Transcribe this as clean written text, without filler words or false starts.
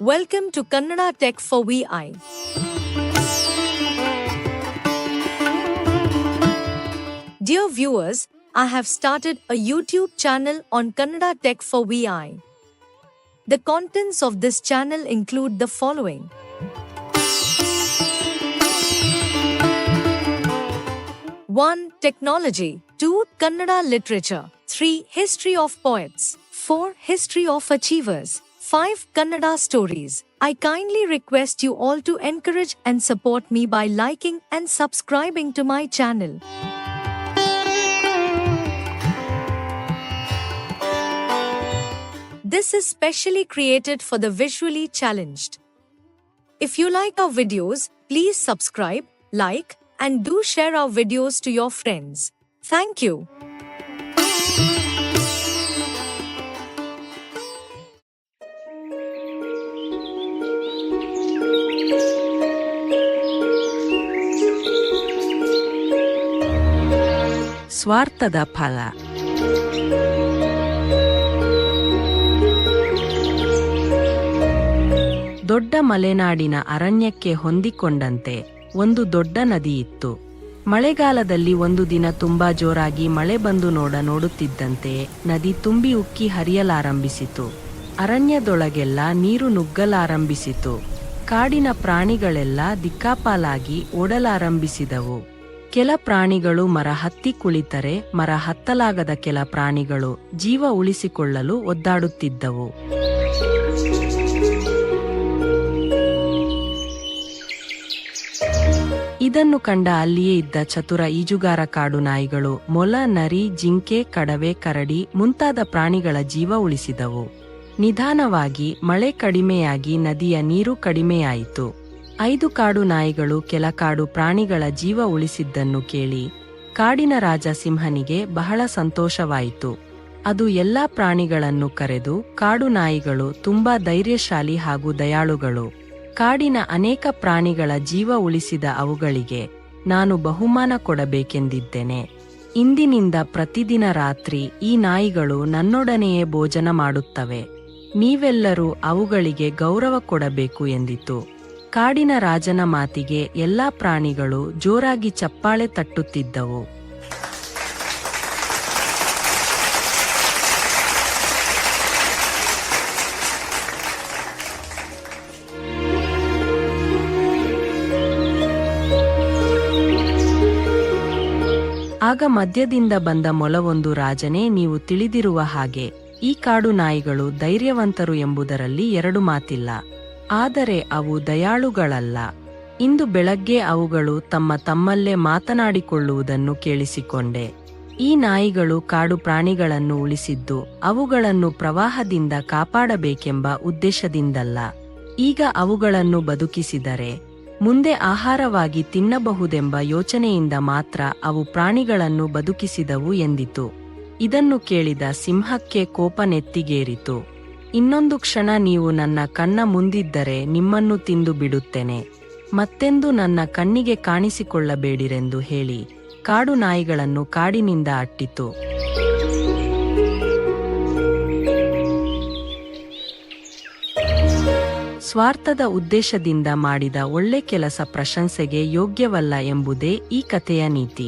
Welcome to Kannada Tech for VI. Dear viewers, I have started a YouTube channel on Kannada Tech for VI. The contents of this channel include the following. One, Technology. 2. Kannada Literature. 3. History of Poets. 4. History of Achievers. 5. Kannada Stories. I kindly request you all to encourage and support me by liking and subscribing to my channel. This is specially created for the visually challenged. If you like our videos, please subscribe, like, and do share our videos to your friends. Thank you. ಸ್ವಾರ್ಥದ ಫಲ. ದೊಡ್ಡ ಮಲೆನಾಡಿನ ಅರಣ್ಯಕ್ಕೆ ಹೊಂದಿಕೊಂಡಂತೆ ಒಂದು ದೊಡ್ಡ ನದಿ ಇತ್ತು. ಮಳೆಗಾಲದಲ್ಲಿ ಒಂದು ದಿನ ತುಂಬಾ ಜೋರಾಗಿ ಮಳೆ ಬಂದು ನೋಡುತ್ತಿದ್ದಂತೆ ನದಿ ತುಂಬಿ ಉಕ್ಕಿ ಹರಿಯಲಾರಂಭಿಸಿತು. ಅರಣ್ಯದೊಳಗೆಲ್ಲ ನೀರು ನುಗ್ಗಲಾರಂಭಿಸಿತು. ಕಾಡಿನ ಪ್ರಾಣಿಗಳೆಲ್ಲ ದಿಕ್ಕಾಪಾಲಾಗಿ ಓಡಲಾರಂಭಿಸಿದವು. ಕೆಲ ಪ್ರಾಣಿಗಳು ಮರ ಹತ್ತಿ ಕುಳಿತರೆ ಮರ ಹತ್ತಲಾಗದ ಕೆಲ ಪ್ರಾಣಿಗಳು ಜೀವ ಉಳಿಸಿಕೊಳ್ಳಲು ಒದ್ದಾಡುತ್ತಿದ್ದವು. ಇದನ್ನು ಕಂಡ ಅಲ್ಲಿಯೇ ಇದ್ದ ಚತುರ ಈಜುಗಾರ ಕಾಡು ನಾಯಿಗಳು ಮೊಲ, ನರಿ, ಜಿಂಕೆ, ಕಡವೆ, ಕರಡಿ ಮುಂತಾದ ಪ್ರಾಣಿಗಳ ಜೀವ ಉಳಿಸಿದವು. ನಿಧಾನವಾಗಿ ಮಳೆ ಕಡಿಮೆಯಾಗಿ ನದಿಯ ನೀರು ಕಡಿಮೆಯಾಯಿತು. 5 ಕಾಡು ನಾಯಿಗಳು ಕೆಲ ಕಾಡು ಪ್ರಾಣಿಗಳ ಜೀವ ಉಳಿಸಿದ್ದನ್ನು ಕೇಳಿ ಕಾಡಿನ ರಾಜ ಸಿಂಹನಿಗೆ ಬಹಳ ಸಂತೋಷವಾಯಿತು. ಅದು ಎಲ್ಲಾ ಪ್ರಾಣಿಗಳನ್ನು ಕರೆದು, ಕಾಡು ನಾಯಿಗಳು ತುಂಬಾ ಧೈರ್ಯಶಾಲಿ ಹಾಗೂ ದಯಾಳುಗಳು. ಕಾಡಿನ ಅನೇಕ ಪ್ರಾಣಿಗಳ ಜೀವ ಉಳಿಸಿದ ಅವುಗಳಿಗೆ ನಾನು ಬಹುಮಾನ ಕೊಡಬೇಕೆಂದಿದ್ದೇನೆ. ಇಂದಿನಿಂದ ಪ್ರತಿದಿನ ರಾತ್ರಿ ಈ ನಾಯಿಗಳು ನನ್ನೊಡನೆಯೇ ಭೋಜನ ಮಾಡುತ್ತವೆ. ನೀವೆಲ್ಲರೂ ಅವುಗಳಿಗೆ ಗೌರವ ಕೊಡಬೇಕು ಎಂದಿತು. ಕಾಡಿನ ರಾಜನ ಮಾತಿಗೆ ಎಲ್ಲಾ ಪ್ರಾಣಿಗಳು ಜೋರಾಗಿ ಚಪ್ಪಾಳೆ ತಟ್ಟುತ್ತಿದ್ದವು. ಆಗ ಮಧ್ಯದಿಂದ ಬಂದ ಮೊಲವೊಂದು, ರಾಜನೇ, ನೀವು ತಿಳಿದಿರುವ ಹಾಗೆ ಈ ಕಾಡು ನಾಯಿಗಳು ಧೈರ್ಯವಂತರು ಎಂಬುದರಲ್ಲಿ 2 ಮಾತಿಲ್ಲ. ಆದರೆ ಅವು ದಯಾಳುಗಳಲ್ಲ. ಇಂದು ಬೆಳಗ್ಗೆ ಅವುಗಳು ತಮ್ಮಲ್ಲೇ ಮಾತನಾಡಿಕೊಳ್ಳುವುದನ್ನು ಕೇಳಿಸಿಕೊಂಡೆ. ಈ ನಾಯಿಗಳು ಕಾಡು ಪ್ರಾಣಿಗಳನ್ನು ಉಳಿಸಿದ್ದು ಅವುಗಳನ್ನು ಪ್ರವಾಹದಿಂದ ಕಾಪಾಡಬೇಕೆಂಬ ಉದ್ದೇಶದಿಂದಲ್ಲ. ಈಗ ಅವುಗಳನ್ನು ಬದುಕಿಸಿದರೆ ಮುಂದೆ ಆಹಾರವಾಗಿ ತಿನ್ನಬಹುದೆಂಬ ಯೋಚನೆಯಿಂದ ಮಾತ್ರ ಅವು ಪ್ರಾಣಿಗಳನ್ನು ಬದುಕಿಸಿದವು ಎಂದಿತು. ಇದನ್ನು ಕೇಳಿದ ಸಿಂಹಕ್ಕೆ ಕೋಪ ನೆತ್ತಿಗೇರಿತು. ಇನ್ನೊಂದು ಕ್ಷಣ ನೀವು ನನ್ನ ಕಣ್ಣ ಮುಂದಿದ್ದರೆ ನಿಮ್ಮನ್ನು ತಿಂದು ಬಿಡುತ್ತೇನೆ. ಮತ್ತೆಂದು ನನ್ನ ಕಣ್ಣಿಗೆ ಕಾಣಿಸಿಕೊಳ್ಳಬೇಡಿರೆಂದು ಹೇಳಿ ಕಾಡು ನಾಯಿಗಳನ್ನು ಕಾಡಿನಿಂದ ಅಟ್ಟಿತು. ಸ್ವಾರ್ಥದ ಉದ್ದೇಶದಿಂದ ಮಾಡಿದ ಒಳ್ಳೆ ಕೆಲಸ ಪ್ರಶಂಸೆಗೆ ಯೋಗ್ಯವಲ್ಲ ಎಂಬುದೇ ಈ ಕಥೆಯ ನೀತಿ.